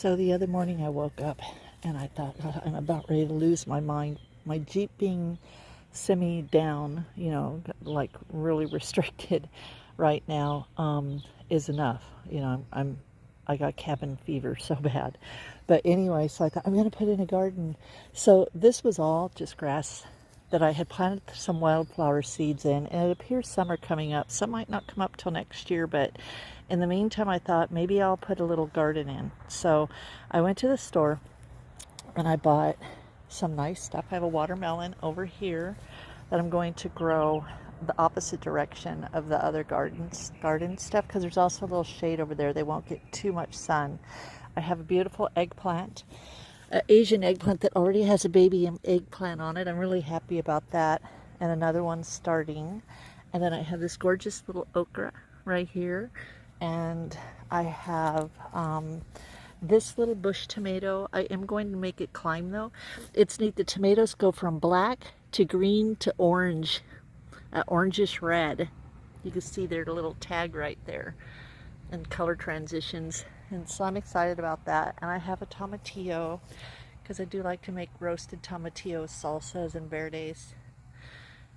So the other morning I woke up and I thought, "Oh, I'm about ready to lose my mind. My Jeep being semi down, like really restricted right now, is enough. I got cabin fever so bad. But anyway, so I thought I'm going to put in a garden. So this was all just grass that I had planted some wildflower seeds in, and it appears some are coming up. Some might not come up till next year, but in the meantime, I thought maybe I'll put a little garden in. So I went to the store and I bought some nice stuff. I have a watermelon over here that I'm going to grow the opposite direction of the other garden stuff, because there's also a little shade over there. They won't get too much sun. I have a beautiful eggplant, an Asian eggplant that already has a baby eggplant on it. I'm really happy about that. And another one starting. And then I have this gorgeous little okra right here. And I have this little bush tomato. I am going to make it climb though. It's neat. The tomatoes go from black to green to orange, orangish red. You can see their little tag right there and color transitions. And so I'm excited about that. And I have a tomatillo because I do like to make roasted tomatillo salsas and verdes.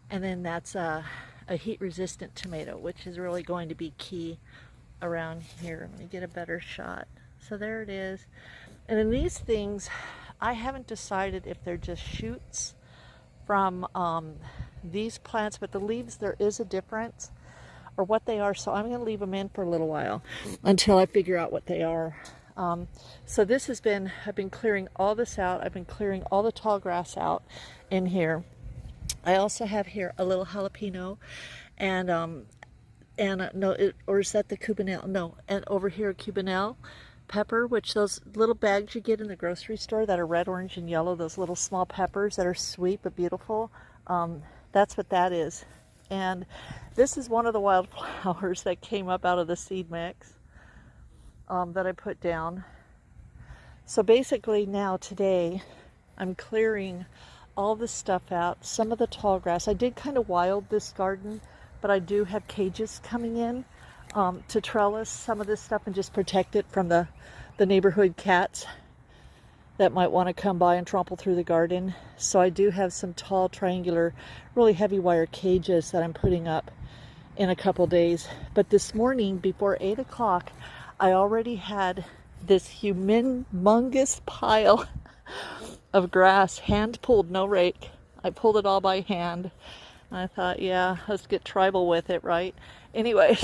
And then that's a heat resistant tomato, which is really going to be key around here. Let me get a better shot. So there it is. And in these things, I haven't decided if they're just shoots from these plants, but the leaves, there is a difference, or what they are. So I'm going to leave them in for a little while until I figure out what they are. So this has been, I've been clearing all this out. I've been clearing all the tall grass out in here. I also have here a little jalapeno, and or is that the cubanelle? No, and over here a cubanelle pepper, which those little bags you get in the grocery store that are red, orange, and yellow, those little small peppers that are sweet but beautiful. That's what that is. And this is one of the wildflowers that came up out of the seed mix that I put down. So basically now today I'm clearing all this stuff out, some of the tall grass. I did kind of wild this garden, but I do have cages coming in to trellis some of this stuff and just protect it from the neighborhood cats that might want to come by and trample through the garden. So I do have some tall, triangular, really heavy wire cages that I'm putting up in a couple days. But this morning, before 8 o'clock, I already had this humongous pile of grass, hand pulled, no rake. I pulled it all by hand. And I thought, yeah, let's get tribal with it, right? Anyway,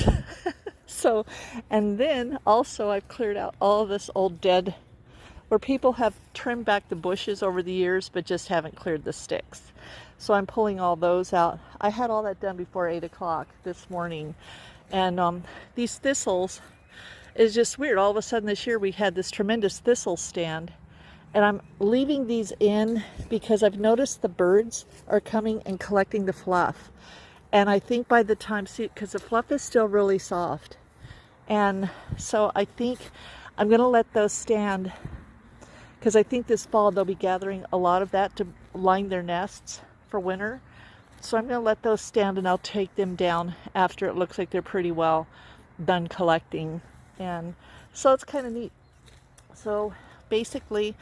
so, and then also I've cleared out all of this old dead, where people have trimmed back the bushes over the years, but just haven't cleared the sticks. So I'm pulling all those out. I had all that done before 8 o'clock this morning. And these thistles is just weird. All of a sudden this year we had this tremendous thistle stand. And I'm leaving these in because I've noticed the birds are coming and collecting the fluff. And I think by the time, because the fluff is still really soft. And so I think I'm going to let those stand, because I think this fall they'll be gathering a lot of that to line their nests for winter. So I'm going to let those stand, and I'll take them down after it looks like they're pretty well done collecting. And so it's kind of neat. So basically,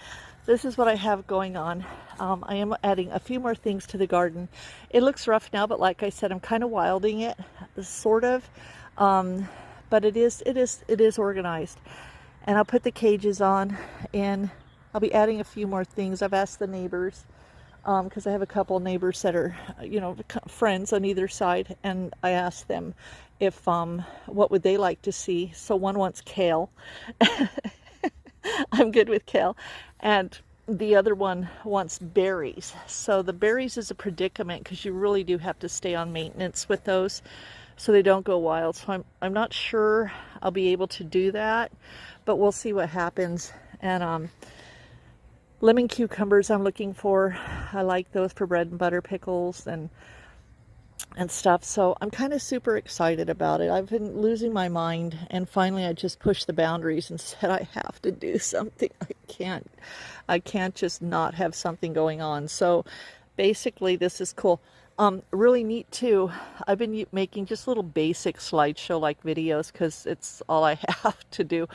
this is what I have going on. I am adding a few more things to the garden. It looks rough now, but like I said, I'm kind of wilding it, sort of. But it is organized. And I'll put the cages on, and I'll be adding a few more things. I've asked the neighbors, because I have a couple neighbors that are, friends on either side, and I asked them if what would they like to see. So one wants kale. I'm good with kale. And the other one wants berries. So the berries is a predicament, because you really do have to stay on maintenance with those so they don't go wild. So I'm not sure I'll be able to do that, but we'll see what happens. And lemon cucumbers I'm looking for. I like those for bread and butter pickles and stuff. So I'm kind of super excited about it. I've been losing my mind, and finally I just pushed the boundaries and said I have to do something. I can't just not have something going on. So basically this is cool. Really neat too. I've been making just little basic slideshow like videos because it's all I have to do.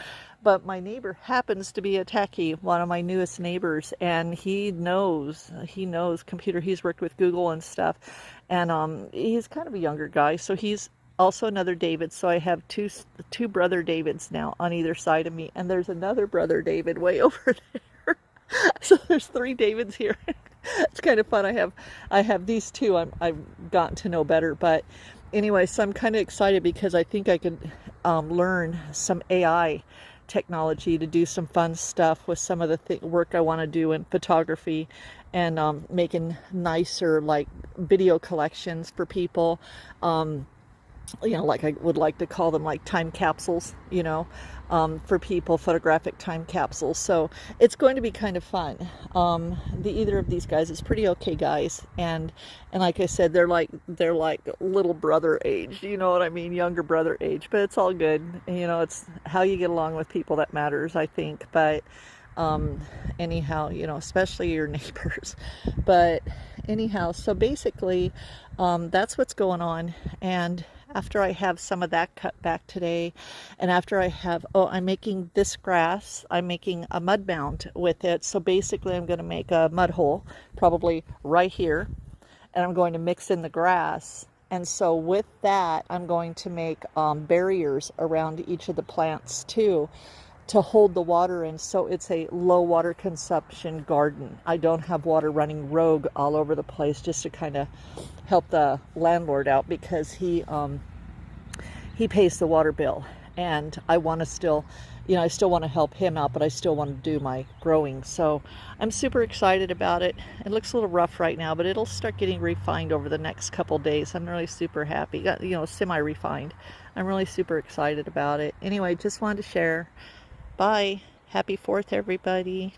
But my neighbor happens to be a techie, one of my newest neighbors, and he knows computer. He's worked with Google and stuff, and he's kind of a younger guy, so he's also another David. So I have two brother Davids now on either side of me, and there's another brother David way over there. So there's 3 Davids here. It's kind of fun. I have these two I've gotten to know better. But anyway, so I'm kind of excited because I think I could learn some AI technology to do some fun stuff with some of the work I want to do in photography, and making nicer like video collections for people. You know, like I would like to call them like time capsules, you know, for people, photographic time capsules. So it's going to be kind of fun. Either of these guys is pretty okay guys, and like I said, they're like little brother age, you know what I mean, younger brother age, but it's all good. You know, it's how you get along with people that matters, I think. But anyhow, you know, especially your neighbors. But anyhow, so basically that's what's going on. And after I have some of that cut back today, and after I have, I'm making this grass, I'm making a mud mound with it. So basically I'm going to make a mud hole probably right here, and I'm going to mix in the grass. And so with that, I'm going to make barriers around each of the plants too, to hold the water in, so it's a low water consumption garden. I don't have water running rogue all over the place, just to kind of help the landlord out, because he pays the water bill, and I want to still, you know, I still want to help him out, but I still want to do my growing. So I'm super excited about it. It looks a little rough right now, but it'll start getting refined over the next couple days. I'm really super happy, you know, semi-refined. I'm really super excited about it. Anyway, just wanted to share. Bye. Happy 4th, everybody.